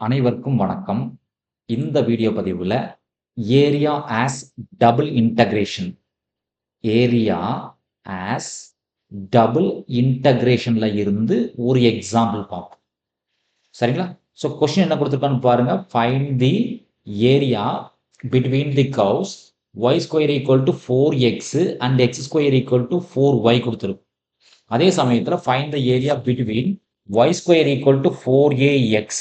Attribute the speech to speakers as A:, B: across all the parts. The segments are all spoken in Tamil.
A: அனைவருக்கும் வணக்கம். இந்த வீடியோ பதிவுல area as double integration area as double இன்டகிரேஷன்ல இருந்து ஒரு எக்ஸாம்பிள் பார்ப்போம். சரிங்களா? ஸோ கொஸ்டின் என்ன கொடுத்துருக்கான்னு பாருங்க. Find the area between the curves y square equal to 4x and x square equal to 4y கொடுத்துருக்கு. அதே சமயத்தில் find the area between y square equal to 4ax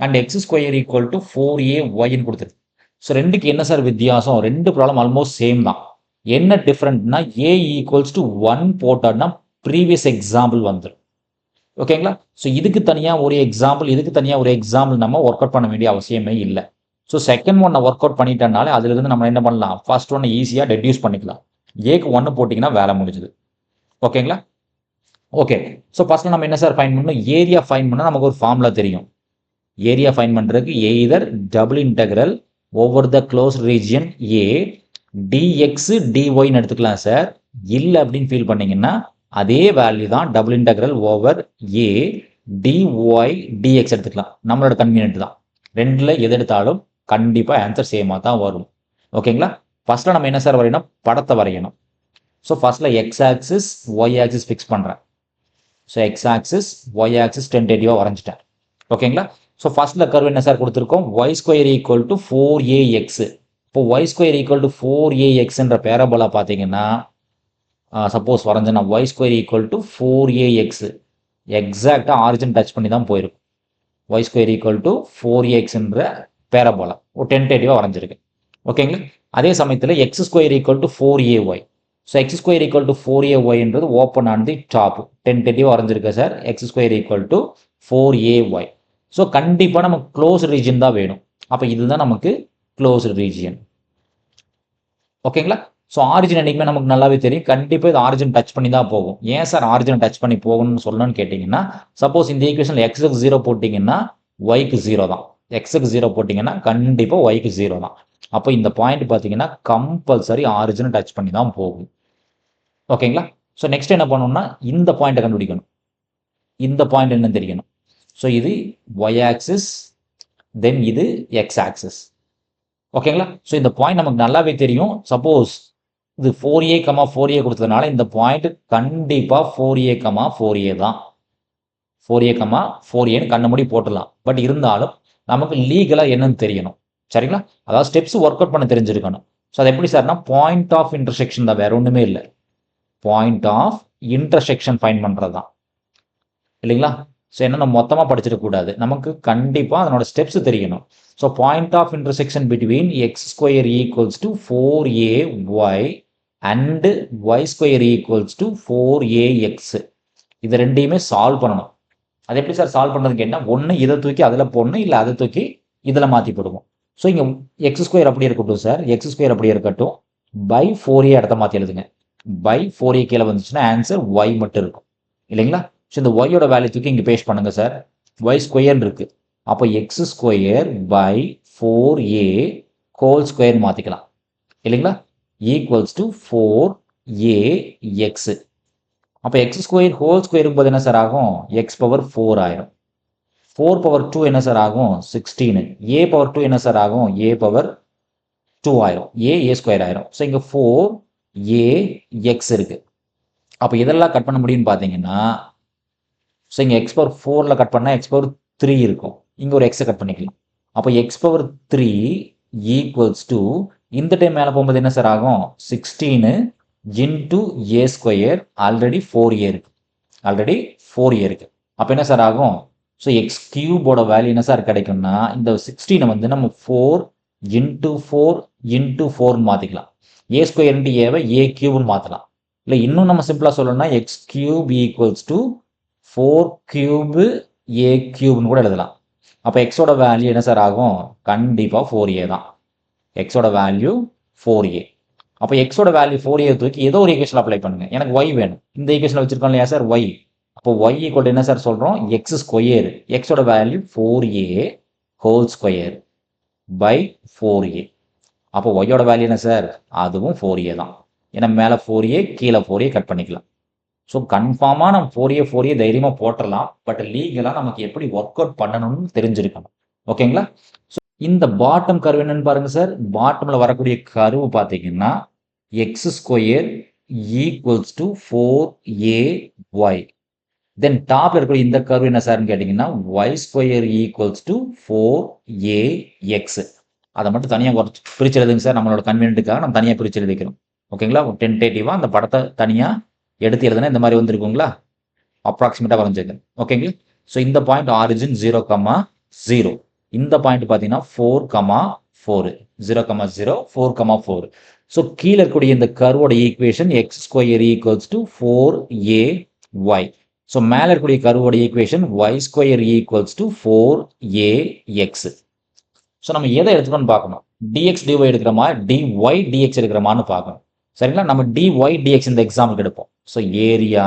A: and x square equal to 4ayன்னு கொடுத்துருக்கு. ஸோ ரெண்டுக்கு என்ன சார் வித்தியாசம்? ரெண்டு ப்ராப்ளம் ஆல்மோஸ்ட் சேம் தான். என்ன டிஃப்ரெண்ட்னா ஏ ஈக்குவல்ஸ் டு 1 போட்டோம்னா ப்ரீவியஸ் எக்ஸாம்பிள் வந்துடும். ஓகேங்களா? ஸோ இதுக்கு தனியாக ஒரு எக்ஸாம்பிள், இதுக்கு தனியாக ஒரு எக்ஸாம்பிள் நம்ம ஒர்க் அவுட் பண்ண வேண்டிய அவசியமே இல்லை. ஸோ செகண்ட் ஒன்னை ஒர்க் அவுட் பண்ணிட்டனாலே அதுலேருந்து நம்ம என்ன பண்ணலாம்? ஃபர்ஸ்ட் ஒன்னை ஈஸியாக டெடியூஸ் பண்ணிக்கலாம். ஏக்கு 1 போட்டிங்கன்னா வேலை முடிஞ்சுது. ஓகேங்களா? ஓகே. ஸோ ஃபர்ஸ்ட் நம்ம என்ன சார் ஃபைன் பண்ணணும்? ஏரியா ஃபைன் பண்ணால் நமக்கு ஒரு ஃபார்முலா தெரியும். ஏரியா ஃபைன் பண்ணுறதுக்கு either double integral over the close region A d x டிஒய்ன்னு எடுத்துக்கலாம் சார். இல்லை அப்படின்னு ஃபீல் பண்ணீங்கன்னா அதே வேல்யூ தான் double integral over A d y d x எடுத்துக்கலாம். நம்மளோட கன்வீனியன்ட் தான். ரெண்டில் எது எடுத்தாலும் கண்டிப்பாக ஆன்சர் சேமாக தான் வரும். ஓகேங்களா? ஃபர்ஸ்ட்டில் நம்ம என்ன சார் வரையணும்? படத்தை வரையணும். ஸோ ஃபர்ஸ்ட்டில் x axis y axis fix பண்ணுறேன். So x axis y axis டென்டேட்டிவாக வரைஞ்சிட்டேன். ஓகேங்களா? ஸோ ஃபர்ஸ்ட்டில் கர்வ் என்ன சார் கொடுத்துருக்கோம்? Y square equal to 4ax. இப்போ ஒய் ஸ்கொயர் ஈக்குவல் டு 4axன்ற பேரபோலா பார்த்தீங்கன்னா சப்போஸ் வரைஞ்சேன்னா y square equal to 4ax எக்ஸாக்டாக ஆரிஜின் டச் பண்ணி தான் போயிருக்கும். ஒய் ஸ்கொயர் ஈக்குவல் டு 4axன்ற பேரபோலா ஒரு டென்டேட்டிவாக வரைஞ்சிருக்கு. ஓகேங்களா? அதே சமயத்தில் x square equal to 4ay. So X square equal to 4ayன்றது ஓப்பன் ஆன் தி டாப் டென்டேட்டிவாக வரைஞ்சிருக்கு sir. X square equal to 4ay. So கண்டிப்பாக நமக்கு க்ளோஸ் ரீஜியன் தான் வேணும். அப்போ இதுதான் நமக்கு க்ளோஸ் ரீஜியன். ஓகேங்களா? ஸோ ஆரிஜின் என்றைக்குமே நமக்கு நல்லாவே தெரியும். கண்டிப்பாக இது ஆரிஜின் டச் பண்ணி தான் போகும். ஏன் சார் ஆரிஜின் டச் பண்ணி போகணும்னு சொல்லணும்னு கேட்டிங்கன்னா, சப்போஸ் இந்த ஈக்குவேஷனில் எக்ஸுக்கு 0 போட்டிங்கன்னா ஒய்க்கு 0 தான். எக்ஸுக்கு 0 போட்டிங்கன்னா கண்டிப்பாக ஒய்க்கு 0 தான். அப்போ இந்த பாயிண்ட் பார்த்தீங்கன்னா கம்பல்சரி ஆரிஜினை டச் பண்ணி தான் போகும். ஓகேங்களா? ஸோ நெக்ஸ்ட் என்ன பண்ணணும்னா இந்த பாயிண்ட்டை கண்டுபிடிக்கணும். இந்த பாயிண்ட் என்னன்னு தெரியணும். ஸோ இது ஒய் ஆக்சிஸ், தென் இது எக்ஸ் ஆக்சிஸ். ஓகேங்களா? ஸோ இந்த பாயிண்ட் நமக்கு நல்லாவே தெரியும். சப்போஸ் இது 4a, 4a கொடுத்ததுனால இந்த பாயிண்ட் கண்டிப்பாக 4a, 4a தான். 4a, 4aன்னு கண்ண மூடி போட்டுடலாம். பட் இருந்தாலும் நமக்கு லீகலாக என்னன்னு தெரியணும். சரிங்களா? அதாவது ஸ்டெப்ஸ் ஒர்க் அவுட் பண்ண தெரிஞ்சிருக்கணும். ஸோ அது எப்படி சார்னா பாயிண்ட் ஆஃப் இன்டர்செக்ஷன் தான், வேற ஒன்றுமே இல்லை. பாயிண்ட் ஆஃப் இன்டர்செக்ஷன் ஃபைண்ட் பண்ணுறது தான் இல்லைங்களா? ஸோ என்ன நம்ம மொத்தமாக படிச்சிடக்கூடாது. நமக்கு கண்டிப்பாக அதனோட ஸ்டெப்ஸ் தெரியணும். So point of intersection between x square equals to 4ay and y square equals to 4ax. இது ரெண்டையுமே சால்வ் பண்ணணும். அது எப்படி சார் சால்வ் பண்ணுறதுன்னு கேட்டால், ஒன்று இதை தூக்கி அதில் போடணும், இல்லை அதை தூக்கி இதில் மாற்றி போடுவோம். ஸோ இங்கே எக்ஸ் ஸ்கொயர் அப்படி இருக்கட்டும் சார், எக்ஸ் ஸ்கொயர் அப்படி இருக்கட்டும், பை 4a இடத்த மாற்றி எழுதுங்க. பை 4a கீழே வந்துச்சுன்னா ஆன்சர் ஒய் மட்டும் இருக்கும் இல்லைங்களா? ஸோ இந்த ஒய்யோட வேல்யூ தூக்கி இங்கே பேஸ்ட் பண்ணுங்க சார். ஒய் ஸ்கொயர் இருக்கு. அப்போ x square by 4a whole square மாற்றிக்கலாம் இல்லைங்களா? Equals to 4ax. அப்போ எக்ஸ் ஸ்கொயர் ஹோல் ஸ்கொயருக்கு போது என்ன சார் ஆகும்? எக்ஸ் பவர் 4 ஆயிரும். 4 பவர் 2 என்ன சார் ஆகும்? 16. ஏ பவர் 2 என்ன சார் ஆகும்? ஏ பவர் 2 ஆயிரும். ஏ ஸ்கொயர் ஆயிரும். ஸோ இங்கே 4ax இருக்கு. அப்போ இதெல்லாம் கட் பண்ண முடியும்னு பார்த்தீங்கன்னா, ஸோ இங்கே எக்ஸ் பவர் 4ல் கட் பண்ணால் எக்ஸ் பவர் 3 இருக்கும். இங்கே ஒரு எக்ஸை கட் பண்ணிக்கலாம். அப்போ எக்ஸ் பவர் 3 ஈக்குவல்ஸ் டு இந்த டைம் மேலே போகும்போது என்ன சார் ஆகும்? 16 இன்டு ஏ ஸ்கொயர். ஆல்ரெடி 4a இருக்கு. ஆல்ரெடி 4a இருக்கு. அப்போ என்ன சார் ஆகும்? ஸோ எக்ஸ் கியூபோட வேல்யூ என்ன சார் கிடைக்கும்னா, இந்த 16 வந்து நம்ம 4 இன்டு 4 இன்டு 4 மாற்றிக்கலாம். ஏ ஸ்கொயர் இன்ட்டு ஏவை ஏ கியூப்னு மாற்றலாம். இல்லை இன்னும் நம்ம சிம்பிளாக சொல்லணும்னா x cube equals to 4 cube a கியூப்னு கூட எழுதலாம். அப்போ எக்ஸோட வேல்யூ என்ன சார் ஆகும்? கண்டிப்பாக 4a தான். எக்ஸோட வேல்யூ 4a. அப்போ எக்ஸோட வேல்யூ 4a தூக்கி ஏதோ ஒரு ஈக்குவேஷன் அப்ளை பண்ணுங்க. எனக்கு ஒய் வேணும். இந்த ஈக்குவேஷன் வச்சிருக்கோம் இல்லையா சார் ஒய். அப்போ ஒய் ஈக்குவல் என்ன சார் சொல்கிறோம்? X square. எக்ஸோட value 4a whole square by 4a. அப்போ ஒய்யோட வேல்யூ என்ன சார்? அதுவும் 4a தான். ஏன்னா மேலே 4a கீழே 4a கட் பண்ணிக்கலாம். ஸோ கன்ஃபார்மாக நம்ம 4a தைரியமாக போட்டுடலாம். பட் லீகலாக நமக்கு எப்படி ஒர்க் அவுட் பண்ணணும்னு தெரிஞ்சிருக்கணும். ஓகேங்களா? ஸோ இந்த பாட்டம் கர்வ் என்னன்னு பாருங்க சார். பாட்டம்ல வரக்கூடிய கர்வ் பார்த்தீங்கன்னா X square equals to 4ay. தென் டாப்ல இருக்கக்கூடிய இந்த கர்வ் என்ன சார்ன்னு கேட்டிங்கன்னா y square equals to 4ax. அதை மட்டும் தனியாக பிரிச்சு எழுதுங்க சார். நம்மளோட கன்வீனியன்ட்டுக்காக நம்ம தனியாக பிரிச்சு எழுதிக்கிறோம். ஓகேங்களா? டென்டேட்டிவாக அந்த படத்தை தனியாக எடுத்து எழுதுனா இந்த மாதிரி வந்திருக்குங்களா? அப்ராக்சிமேட்டாக வரைஞ்சுங்க. ஓகேங்களா? ஸோ இந்த பாயிண்ட் ஆரிஜின் 0,0. இந்த பாயிண்ட் பார்த்தீங்கன்னா 4,4 0,0 4,4. ஸோ கீழே இருக்கக்கூடிய இந்த கர்வோட equation x square equals to 4ay. So மேலே இருக்கக்கூடிய கர்வோட equation y square equals to 4ax. So நம்ம எதை எடுத்துக்கணும்னு பார்க்கணும். dx dy எடுக்கிறோமா, dy dx எடுக்கிறோமான்னு பார்க்கணும். சரிங்களா? நம்ம dy dx இந்த எக்ஸாம்பிள் எடுப்போம். So area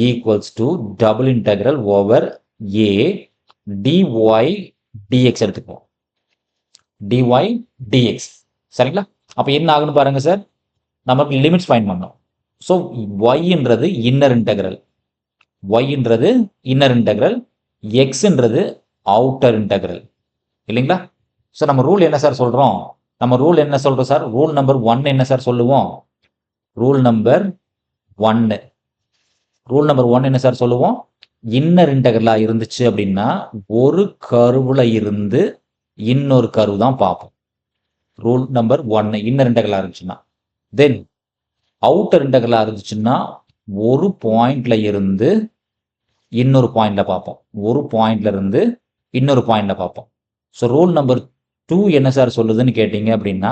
A: equals to double integral over a dy dx எடுத்துக்குவோம். dy dx. சரிங்களா? அப்போ என்ன ஆகுன்னு பாருங்க சார். நமக்கு லிமிட்ஸ் ஃபைண்ட் பண்ணோம். ஸோ yன்றது இன்னர் இன்டெக்ரல், yன்றது இன்னர் இன்டெக்ரல், xன்றது அவுட்டர் இன்டெக்ரல் இல்லைங்களா? ஸோ நம்ம ரூல் என்ன சார் சொல்கிறோம்? நம்ம ரூல் என்ன சொல்கிறோம் சார்? ரூல் நம்பர் 1 என்ன சார் சொல்லுவோம்? ரூல் நம்பர் 1 ரூல் நம்பர் 1 என்ன சார் சொல்லுவோம்? இன்னர் இன்டெக்ரலாக இருந்துச்சு அப்படின்னா ஒரு கர்வில் இருந்து இன்னொரு கர்வ் தான் பார்ப்போம். ரூல் நம்பர் 1 இன்னர் இன்டெக்ரலாக இருந்துச்சுன்னா. தென் அவுட்டர் இன்டெக்ரலாக இருந்துச்சுன்னா ஒரு பாயிண்ட்ல இருந்து இன்னொரு பாயிண்ட்ல பார்ப்போம். ஒரு பாயிண்ட்ல இருந்து இன்னொரு பாயிண்ட்ல பார்ப்போம். ஸோ ரூல் நம்பர் 2 என்ன சார் சொல்லுதுன்னு கேட்டீங்க அப்படின்னா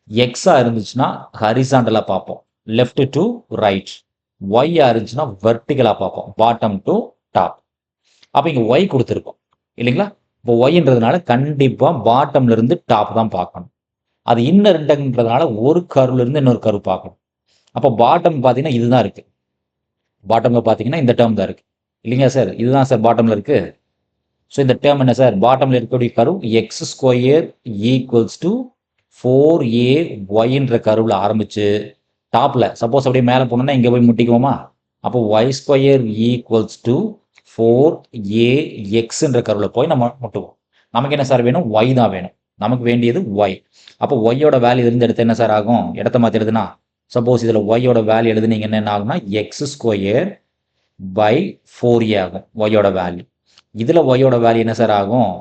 A: எக்ஸா இருந்துச்சுன்னா ஹரிசாண்டலாக பார்ப்போம், லெஃப்ட் டு ரைட். ஒய்யா இருந்துச்சுன்னா வெர்டிகலாக பார்ப்போம், பாட்டம் டு டாப். அப்போ இங்கே ஒய் கொடுத்துருக்கோம் இல்லைங்களா? இப்போ ஒய்ன்றதுனால கண்டிப்பாக பாட்டம்ல இருந்து டாப் தான் பார்க்கணும். அது இன்னர் இன்டெக்ரல்ன்றதுனால ஒரு கர்வ்ல இருந்து இன்னொரு கர்வ் பார்க்கணும். அப்போ பாட்டம் பார்த்தீங்கன்னா இதுதான் இருக்கு. பாட்டம்ல பார்த்தீங்கன்னா இந்த டேர்ம் தான் இருக்கு இல்லைங்களா சார்? இதுதான் சார் பாட்டம்ல இருக்கு. ஸோ இந்த டேர்ம் என்ன சார்? பாட்டம்ல இருக்கக்கூடிய curve x square equals to 4ayன்ற கர்வ்ல ஆரம்பிச்சு டாப்ல சப்போஸ் அப்படியே மேலே போனோம்னா இங்கே போய் முட்டிக்குவோமா? அப்போ ஒய் ஸ்கொயர் ஈக்குவல்ஸ் டு 4axன்ற கர்வில் போய் நம்ம முட்டுவோம். நமக்கு என்ன சார் வேணும்? ஒய் தான் வேணும். நமக்கு வேண்டியது ஒய். அப்போ ஒய்யோட வேல்யூ இருந்து எடுத்து என்ன சார் ஆகும்? இடத்த மாற்றி எழுதுனா சப்போஸ் இதில் ஒய்யோட வேல்யூ எழுதுனீங்க என்ன ஆகும்னா எக்ஸ் ஸ்கொயர் பை 4a ஆகும் ஒய்யோட வேல்யூ. இதில் ஒய்யோட வேல்யூ என்ன சார் ஆகும்?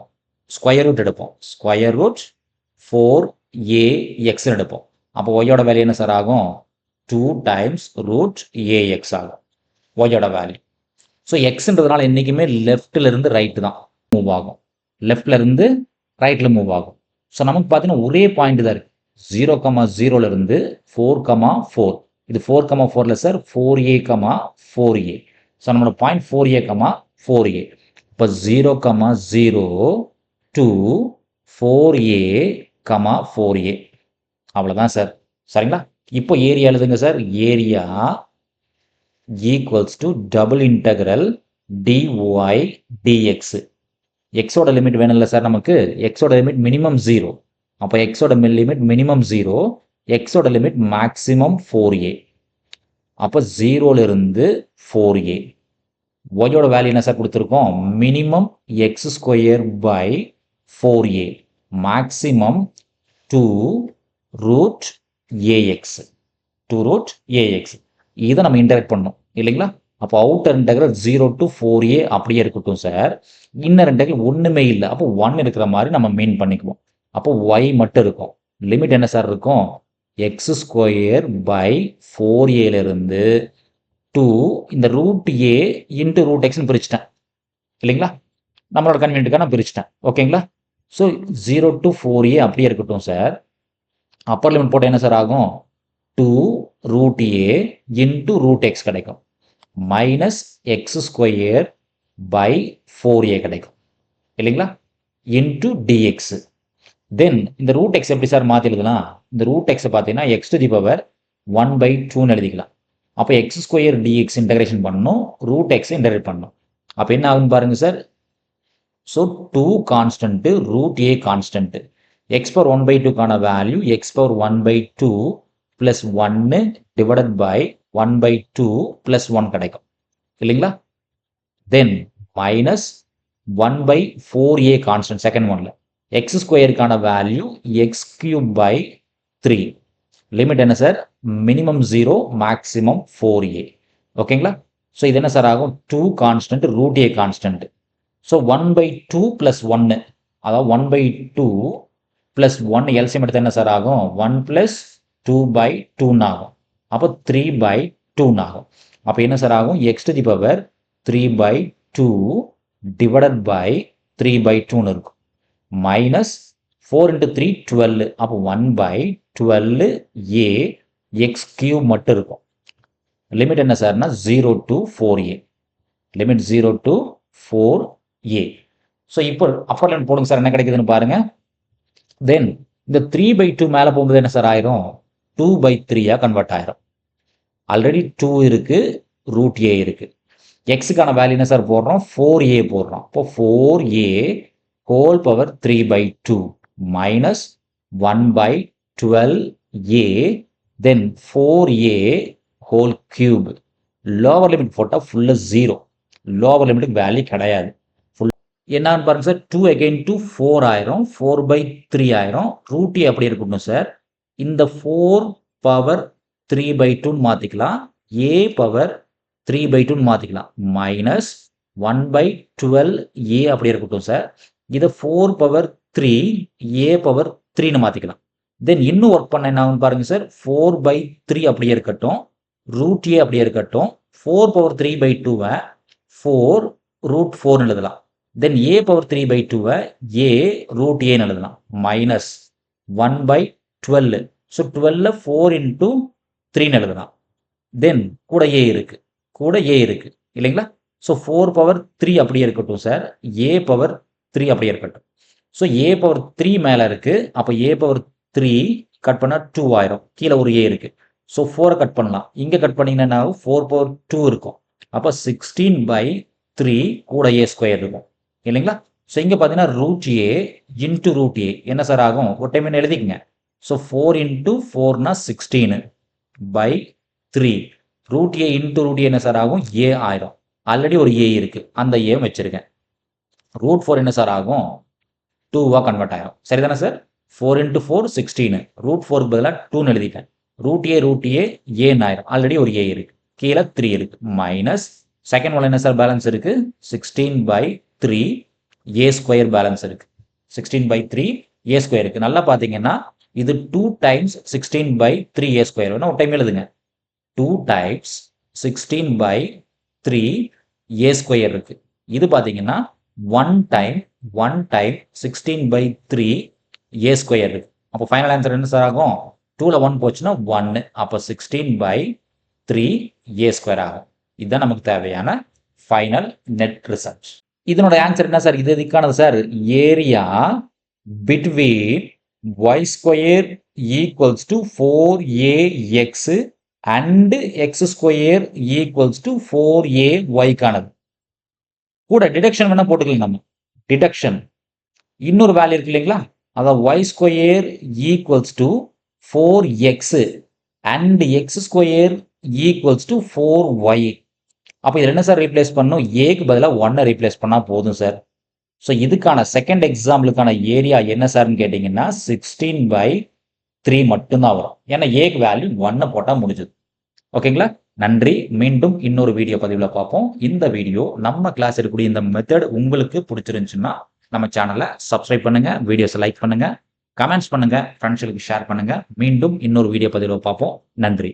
A: ஸ்கொயர் ரூட் எடுப்போம். ஸ்கொயர் ரூட் 4ax எடுப்போம். அப்போ ஒய்யோட வேல்யூ என்ன சார் ஆகும்? 2 டைம்ஸ் ரூட் ax ஆகும் ஒய்யோட வேல்யூ. ஸோ எக்ஸ்ன்றதுனால என்றைக்குமே லெஃப்ட்ல இருந்து ரைட்டு தான் மூவ் ஆகும், லெஃப்ட்ல இருந்து ரைட்டில் மூவ் ஆகும். ஸோ நமக்கு பார்த்தீங்கன்னா ஒரே பாயிண்ட் தான் இருக்கு. 0,0 இருந்து 4,4. இது 4,4ல சார் 4a, 4a. ஸோ நம்மளோட பாயிண்ட் 4a, 4a. இப்போ 0,0 to 4a, 4a. அவ்வளோதான் சார். சரிங்களா? இப்போ ஏரியா எழுதுங்க sir. Area equals to double integral dy dx. எக்ஸோட லிமிட் வேணும்ல சார் நமக்கு? எக்ஸோட லிமிட் மினிமம் 0. அப்போ எக்ஸோட லிமிட் மினிமம் 0, எக்ஸோட லிமிட் மேக்ஸிமம் 4a. அப்போ 0ல இருந்து 4a. ஒய்யோட வேல்யூ என்ன சார் கொடுத்துருக்கோம்? Minimum x square by 4a, maximum 2 root ax. 2 root ax. இதை நம்ம இன்டெகிரேட் பண்ணணும் இல்லைங்களா? அப்போ அவுட்டர் இன்டெகிரல் 0 to 4a அப்படியே இருக்கட்டும் சார். இன்னர் இன்டெகிரல் ஒன்றுமே இல்லை. அப்போ 1 இருக்கிற மாதிரி நம்ம மீன் பண்ணிக்குவோம். அப்போ ஒய் மட்டும் இருக்கும். லிமிட் என்ன சார் இருக்கும்? எக்ஸ் ஸ்கொயர் பை 4a இருந்து 2 இந்த ரூட் a இன்ட்டு ரூட் எக்ஸ்ன்னு பிரிச்சுட்டேன் இல்லைங்களா? நம்மளோட கன்வீனியன்ட்டுக்காக நான் பிரிச்சுட்டேன். ஓகேங்களா? ஸோ 0 to 4a அப்படியே இருக்கட்டும் சார். அப்பர் லிமிட் போட்டால் என்ன சார் ஆகும்? 2 root a into root x கிடைக்கும், minus x square by 4a கிடைக்கும் இல்லைங்களா? Into dx. தென் இந்த ரூட் எக்ஸ் எப்படி சார் மாற்றி எழுதலாம்? இந்த ரூட் எக்ஸை பார்த்தீங்கன்னா எக்ஸ் டு தி பவர் 1/2ன்னு எழுதிக்கலாம். அப்போ எக்ஸ் ஸ்கொயர் டிஎக்ஸ் இன்டகிரேஷன் பண்ணணும், ரூட் எக்ஸை இன்டகிரேட் பண்ணணும். அப்போ என்ன ஆகுன்னு பாருங்க sir. So 2 constant root a constant. X power 1/2க்கான value x power 1/2 plus 1 divided by 1/2 plus 1 கிடைக்கும் இல்லைங்களா? Then minus 1 by 4a constant second ஒன்ல எக்ஸ் ஸ்கொயருக்கான value x cube by 3. Limit என்ன சார்? Minimum 0 maximum 4a. ஓகேங்களா? ஸோ இது என்ன சார் ஆகும்? 2 constant root a constant. So 1 by 2 plus 1, அதாவது 1 by 2 plus 1 எல்சியம் எடுத்து என்ன சார் ஆகும்? 1 plus 2 by 2 ஆகும். அப்போ 3 by 2 ஆகும். அப்போ என்ன சார் ஆகும்? x to the power 3 by 2 divided by 3 by 2 இருக்கும். Minus 4 into 3 12. அப்போ 1 by 12a x cube மட்டும் இருக்கும். லிமிட் என்ன சார்னா 0 to 4a. Limit 0 to 4a. So இப்போ அப்பர் லிமிட் போடுங்க சார், என்ன கிடைக்குதுன்னு பாருங்க. தென் இந்த 3 by 2 மேலே போகும்போது என்ன சார் ஆயிரும்? 2 by 3 கன்வெர்ட் ஆயிரும். ஆல்ரெடி 2 இருக்கு, ரூட் ஏ இருக்கு. எக்ஸுக்கான வேல்யூ என்ன சார் போடுறோம்? 4a போடுறோம். இப்போ 4a whole power 3 by 2 minus 1 by 12a then 4a whole cube. Lower limit போட்டால் ஃபுல்லாக 0. லோவர் லிமிட்டுக்கு வேல்யூ கிடையாது. என்னன்னு பாருங்க சார், 2 அகைன் டு 4 ஆயிரும், 4 by 3 ஆயிரும். ரூட் ஏ அப்படி இருக்கட்டும் சார். இந்த 4 பவர் 3 by 2 மாற்றிக்கலாம், a பவர் 3 by 2 மாற்றிக்கலாம், மைனஸ் 1 by 12a அப்படி இருக்கட்டும் சார். இதை 4 பவர் 3 a பவர் 3ன்னு மாற்றிக்கலாம். தென் இன்னும் ஒர்க் பண்ண என்ன ஆகும் பாருங்க சார், 4 by 3 அப்படியே இருக்கட்டும், ரூட் ஏ அப்படியே இருக்கட்டும். 4 பவர் 3 by 2 4 ரூட் 4 எழுதலாம். Then a power 3 by 2 a root ஏன்னு எழுதலாம், மைனஸ் 1 by 12. ஸோ 12 4 into 3ன்னு எழுதலாம். தென் கூட a இருக்கு இல்லைங்களா? ஸோ 4 பவர் 3 அப்படியே இருக்கட்டும் சார், a பவர் 3 அப்படியே இருக்கட்டும். ஸோ a பவர் 3 மேலே இருக்கு. அப்போ a பவர் 3 கட் பண்ணால் 2 ஆயிரும். கீழே ஒரு a இருக்கு. ஸோ 4 கட் பண்ணலாம். இங்கே கட் பண்ணிங்கன்னா 4 பவர் 2 இருக்கும். அப்போ 16 by 3 கூட a ஸ்கொயர் இருக்கும் இல்லைங்களா? ஸோ இங்கே பார்த்தீங்கன்னா root a into root a என்ன சார் ஆகும்? ஒரு டைம் என்ன எழுதிக்கங்க. ஸோ 4 into 4னா 16 by 3. Root a into root a என்ன சார் ஆகும்? ஏ ஆயிரும். ஆல்ரெடி ஒரு ஏ இருக்கு, அந்த ஏ வச்சிருக்கேன். ரூட் 4 என்ன சார் ஆகும்? 2 கன்வெர்ட் ஆயிரும். சரிதானே சார்? 4 into 4 16. ரூட் 4க்கு பதிலாக 2ன்னு எழுதிட்டேன். ரூட் ஏ ஏன்னு ஆயிரும். ஆல்ரெடி ஒரு ஏ இருக்கு, கீழே 3 இருக்கு, மைனஸ் செகண்ட் ஒன் என்ன சார் பேலன்ஸ் இருக்கு? 16 by 3 a ஸ்கொயர் பேலன்ஸ் இருக்கு. 16 by 3 a ஸ்கொயர் இருக்கு. நல்லா பார்த்தீங்கன்னா இது 2 times 16 by 3 a ஸ்கொயர். வேணா ஒரு டைம் எழுதுங்க. 2 times 16 by 3 a ஸ்கொயர் இருக்கு. இது பார்த்தீங்கன்னா 1 time 16 by 3 a ஸ்கொயர் இருக்கு. அப்போ ஃபைனல் ஆன்சர் என்ன சார் ஆகும்? 2ல் 1 போச்சுன்னா 1. அப்போ 16 by 3 a ஸ்கொயர் ஆகும். இதுதான் நமக்கு தேவையான ஃபைனல் நெட் ரிசல்ட். இதனோட ஆன்சர் என்ன சார்? இதுக்கானது sir, area between y square equals to 4ax and x square equals to 4ay கூட டிடக்ஷன் வேணா போட்டுக்கலாம். நம்ம டிடக்ஷன் இன்னொரு வேல்யூ இருக்கு இல்லைங்களா? அதாவது y square equals to 4x and x square equals to 4y. அப்போ இதில் என்ன சார் ரீப்ளேஸ் பண்ணணும்? ஏக்கு பதிலாக 1 ரீப்ளேஸ் பண்ணால் போதும் சார். ஸோ இதுக்கான செகண்ட் எக்ஸாம்பிளுக்கான ஏரியா என்ன சார்னு கேட்டிங்கன்னா 16 by 3 மட்டும்தான் வரும். ஏன்னா ஏக்கு வேல்யூ 1 போட்டால் முடிஞ்சது. ஓகேங்களா? நன்றி. மீண்டும் இன்னொரு வீடியோ பதிவில் பார்ப்போம். இந்த வீடியோ நம்ம கிளாஸ் இருக்கக்கூடிய இந்த மெத்தட் உங்களுக்கு பிடிச்சிருந்துச்சுன்னா நம்ம சேனலை சப்ஸ்கிரைப் பண்ணுங்கள், வீடியோஸை லைக் பண்ணுங்கள், கமெண்ட்ஸ் பண்ணுங்கள், ஃப்ரெண்ட்ஸுக்கு ஷேர் பண்ணுங்கள். மீண்டும் இன்னொரு வீடியோ பதிவில் பார்ப்போம். நன்றி.